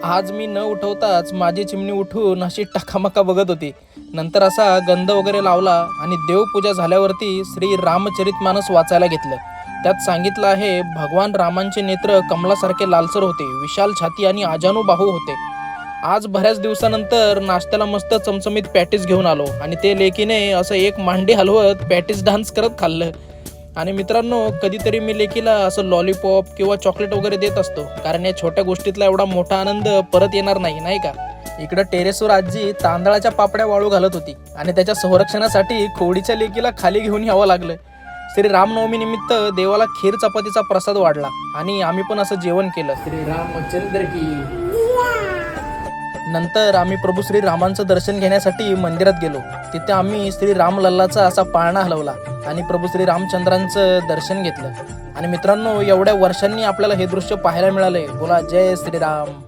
आज मी न उठवताच माझी चिमणी उठून अशी टकामका बघत होती. नंतर असा गंध वगैरे लावला आणि देवपूजा झाल्यावरती श्री रामचरितमानस वाचायला घेतलं. त्यात सांगितलं आहे, भगवान रामांचे नेत्र कमलासारखे लालसर होते, विशाल छाती आणि अजानुबाहू होते. आज बऱ्याच दिवसानंतर नाश्त्याला मस्त चमचमीत पॅटीस घेऊन आलो आणि ते लेकीने असं एक मांडी हलवत पॅटीस डान्स करत खाल्लं. आणि मित्रांनो, कधीतरी मी लेकीला असं लॉलीपॉप किंवा चॉकलेट वगैरे देत असतो, कारण या छोट्या गोष्टीतला एवढा मोठा आनंद परत येणार नाही, नाही का. इकडं टेरेसवर आजी तांदळाच्या पापड्या वाळू घालत होती आणि त्याच्या संरक्षणासाठी खोडीच्या लेकीला खाली घेऊन यावं लागलं. श्री रामनवमी निमित्त देवाला खीर चपातीचा प्रसाद वाढला आणि आम्ही पण असं जेवण केलं. श्री रामचंद्र की. नंतर आम्ही प्रभू श्री रामांचं दर्शन घेण्यासाठी मंदिरात गेलो. तिथे आम्ही श्री रामलल्लाचा असा पाळणा हलवला आणि प्रभू श्री रामचंद्रांचं दर्शन घेतलं. आणि मित्रांनो, एवढ्या वर्षांनी आपल्याला हे दृश्य पाहायला मिळालंय. बोला जय श्रीराम.